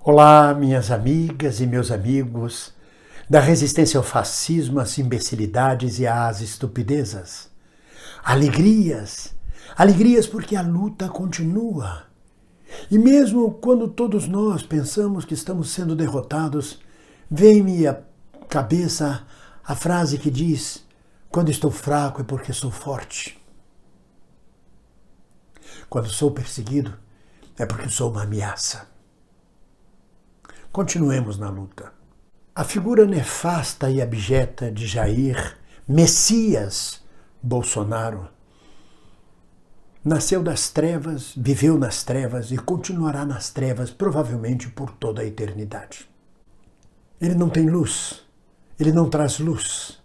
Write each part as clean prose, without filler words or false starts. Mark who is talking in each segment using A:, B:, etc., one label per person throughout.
A: Olá, minhas amigas e meus amigos da resistência ao fascismo, às imbecilidades e às estupidezas. Alegrias, alegrias porque a luta continua. E mesmo quando todos nós pensamos que estamos sendo derrotados, vem-me à cabeça a frase que diz: quando estou fraco é porque sou forte. Quando sou perseguido é porque sou uma ameaça. Continuemos na luta. A figura nefasta e abjeta de Jair Messias Bolsonaro nasceu das trevas, viveu nas trevas e continuará nas trevas provavelmente por toda a eternidade. Ele não tem luz, ele não traz luz.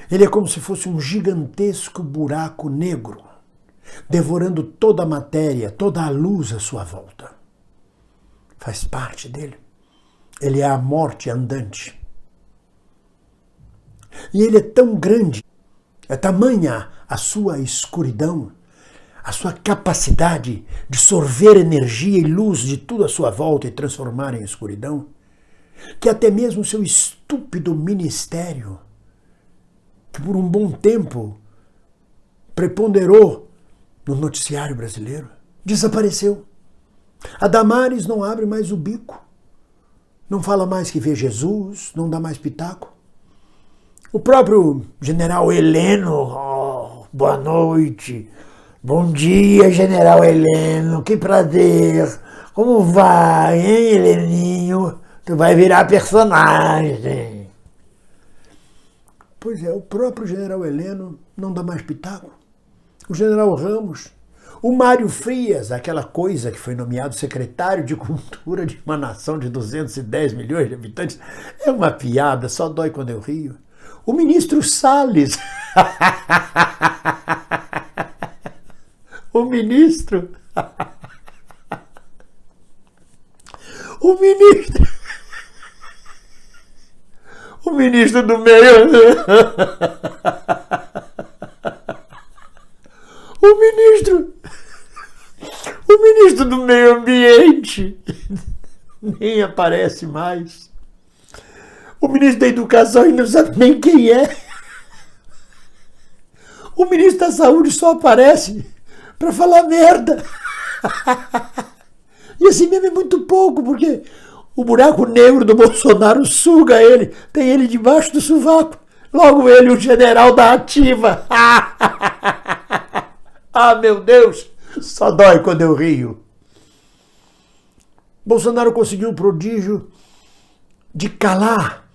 A: Ele é como se fosse um gigantesco buraco negro, devorando toda a matéria, toda a luz à sua volta. Faz parte dele. Ele é a morte andante. E ele é tão grande, é tamanha a sua escuridão, a sua capacidade de sorver energia e luz de tudo à sua volta e transformar em escuridão, que até mesmo o seu estúpido ministério, que por um bom tempo preponderou no noticiário brasileiro, desapareceu. A Damares não abre mais o bico, não fala mais que vê Jesus, não dá mais pitaco. O próprio general Heleno, boa noite, bom dia, general Heleno, que prazer, como vai, hein, Heleninho? Tu vai virar personagem. Pois é, o próprio general Heleno não dá mais pitaco. O general Ramos, o Mário Frias, aquela coisa que foi nomeado secretário de Cultura de uma nação de 210 milhões de habitantes, é uma piada, só dói quando eu rio. O ministro Salles, o ministro do meio, o ministro do meio ambiente nem aparece mais. O ministro da educação ainda não sabe nem quem é. O ministro da saúde só aparece para falar merda. E assim mesmo é muito pouco, porque o buraco negro do Bolsonaro suga ele, tem ele debaixo do sovaco. Logo ele, o general da ativa. Ah, meu Deus, só dói quando eu rio. Bolsonaro conseguiu o prodígio de calar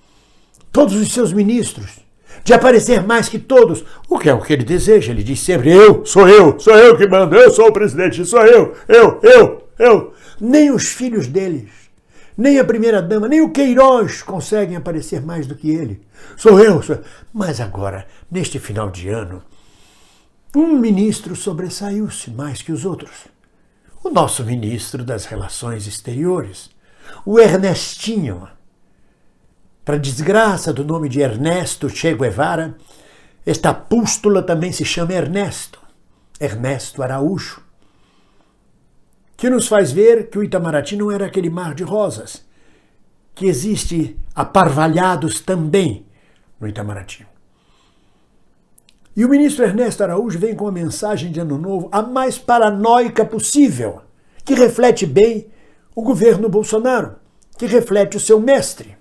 A: todos os seus ministros, de aparecer mais que todos, o que é o que ele deseja. Ele diz sempre: sou eu que mando, eu sou o presidente, sou eu. Nem os filhos deles, nem a primeira-dama, nem o Queiroz conseguem aparecer mais do que ele. Sou eu. Mas agora, neste final de ano, um ministro sobressaiu-se mais que os outros. O nosso ministro das Relações Exteriores, o Ernestinho. Para desgraça do nome de Ernesto Che Guevara, esta pústula também se chama Ernesto Araújo, que nos faz ver que o Itamaraty não era aquele mar de rosas, que existe aparvalhados também no Itamaraty. E o ministro Ernesto Araújo vem com a mensagem de Ano Novo a mais paranoica possível, que reflete bem o governo Bolsonaro, que reflete o seu mestre.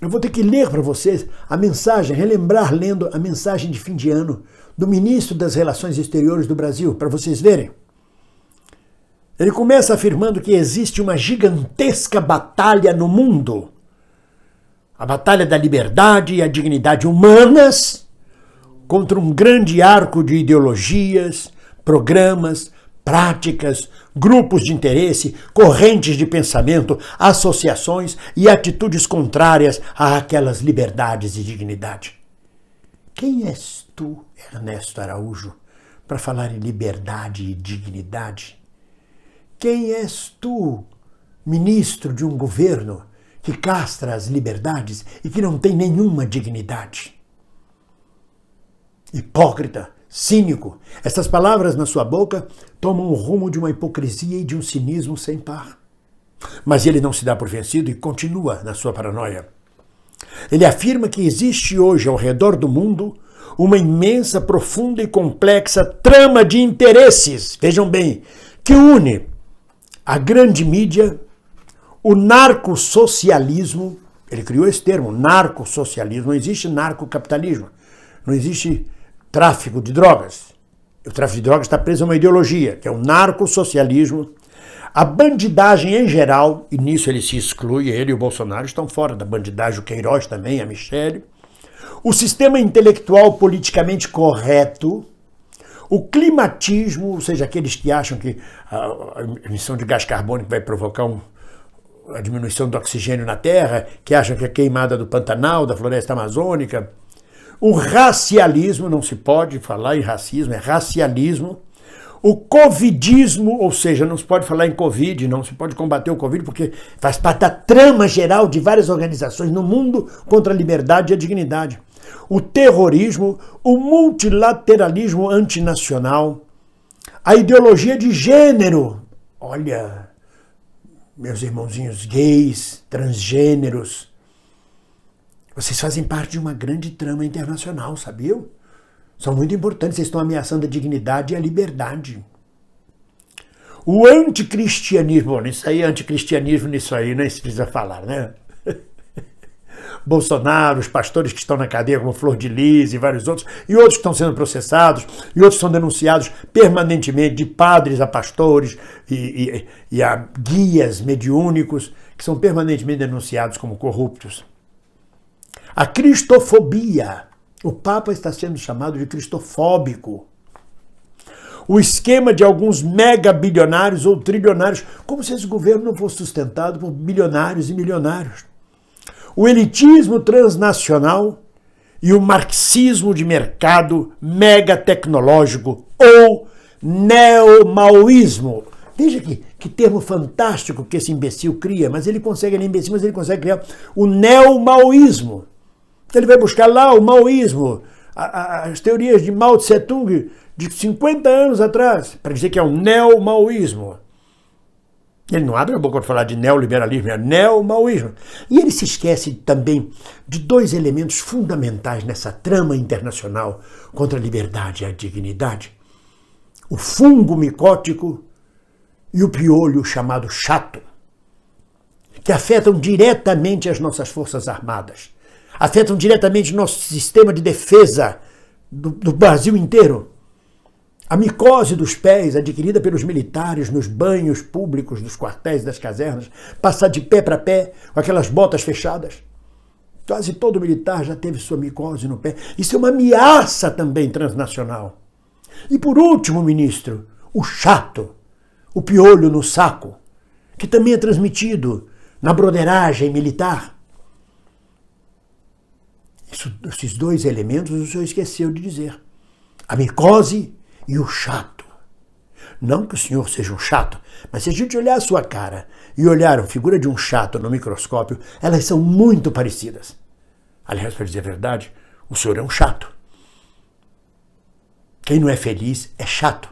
A: Eu vou ter que ler para vocês a mensagem, relembrar lendo a mensagem de fim de ano do ministro das Relações Exteriores do Brasil, para vocês verem. Ele começa afirmando que existe uma gigantesca batalha no mundo. A batalha da liberdade e a dignidade humanas contra um grande arco de ideologias, programas, práticas, grupos de interesse, correntes de pensamento, associações e atitudes contrárias àquelas liberdades e dignidade. Quem és tu, Ernesto Araújo, para falar em liberdade e dignidade? Quem és tu, ministro de um governo que castra as liberdades e que não tem nenhuma dignidade? Hipócrita, cínico. Essas palavras na sua boca tomam o rumo de uma hipocrisia e de um cinismo sem par. Mas ele não se dá por vencido e continua na sua paranoia. Ele afirma que existe hoje ao redor do mundo uma imensa, profunda e complexa trama de interesses, vejam bem, que une a grande mídia, o narcossocialismo, ele criou esse termo, narcossocialismo, não existe narcocapitalismo, não existe tráfico de drogas. O tráfico de drogas está preso a uma ideologia, que é o narcossocialismo, a bandidagem em geral, e nisso ele se exclui, ele e o Bolsonaro estão fora da bandidagem, o Queiroz também, a Michele, o sistema intelectual politicamente correto, o climatismo, ou seja, aqueles que acham que a emissão de gás carbônico vai provocar a diminuição do oxigênio na Terra, que acham que a queimada do Pantanal, da floresta amazônica, o racialismo, não se pode falar em racismo, é racialismo, o covidismo, ou seja, não se pode falar em Covid, não se pode combater o Covid, porque faz parte da trama geral de várias organizações no mundo contra a liberdade e a dignidade. O terrorismo, o multilateralismo antinacional, a ideologia de gênero. Olha, meus irmãozinhos gays, transgêneros, vocês fazem parte de uma grande trama internacional, sabiam? São muito importantes, vocês estão ameaçando a dignidade e a liberdade. O anticristianismo, bom, isso aí, anticristianismo, nisso aí, nem se precisa falar, né? Bolsonaro, os pastores que estão na cadeia, como Flor de Lis e vários outros, e outros que estão sendo processados, e outros que são denunciados permanentemente, de padres a pastores e a guias mediúnicos, que são permanentemente denunciados como corruptos. A cristofobia. O Papa está sendo chamado de cristofóbico. O esquema de alguns megabilionários ou trilionários, como se esse governo não fosse sustentado por bilionários e milionários. O elitismo transnacional e o marxismo de mercado megatecnológico ou neomaoísmo. Veja que termo fantástico que esse imbecil cria, mas ele consegue, ele é imbecil, mas ele consegue criar o neomaoísmo. Ele vai buscar lá o maoísmo, as teorias de Mao Tse-tung de 50 anos atrás, para dizer que é um neomaoísmo. Ele não abre a boca para falar de neoliberalismo, é neomaoísmo. E ele se esquece também de dois elementos fundamentais nessa trama internacional contra a liberdade e a dignidade. O fungo micótico e o piolho chamado chato, que afetam diretamente as nossas forças armadas, afetam diretamente nosso sistema de defesa do Brasil inteiro. A micose dos pés, adquirida pelos militares nos banhos públicos dos quartéis das casernas, passar de pé para pé, com aquelas botas fechadas. Quase todo militar já teve sua micose no pé. Isso é uma ameaça também transnacional. E por último, ministro, o chato, o piolho no saco, que também é transmitido na broderagem militar. Esses dois elementos o senhor esqueceu de dizer. A micose e o chato. Não que o senhor seja um chato, mas se a gente olhar a sua cara e olhar a figura de um chato no microscópio, elas são muito parecidas. Aliás, para dizer a verdade, o senhor é um chato. Quem não é feliz é chato.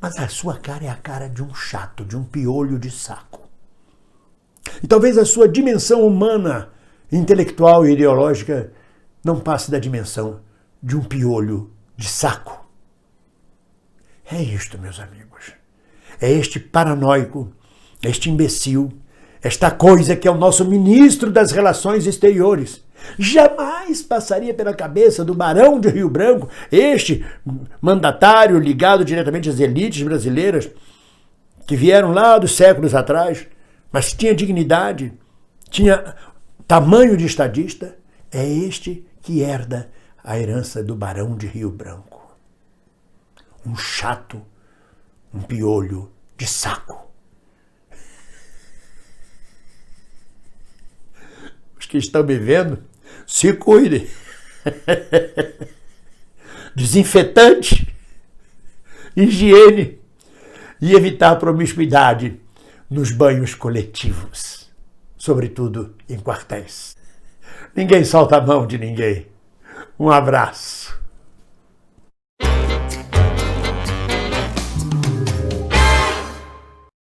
A: Mas a sua cara é a cara de um chato, de um piolho de saco. E talvez a sua dimensão humana, intelectual e ideológica não passe da dimensão de um piolho de saco. É isto, meus amigos. É este paranoico, este imbecil, esta coisa que é o nosso ministro das Relações Exteriores. Jamais passaria pela cabeça do Barão de Rio Branco, este mandatário ligado diretamente às elites brasileiras, que vieram lá dos séculos atrás, mas tinha dignidade, tinha tamanho de estadista. É este que herda a herança do Barão de Rio Branco. Um chato, um piolho de saco. Os que estão me vendo, se cuidem. Desinfetante, higiene e evitar promiscuidade nos banhos coletivos, sobretudo em quartéis. Ninguém solta a mão de ninguém. Um abraço.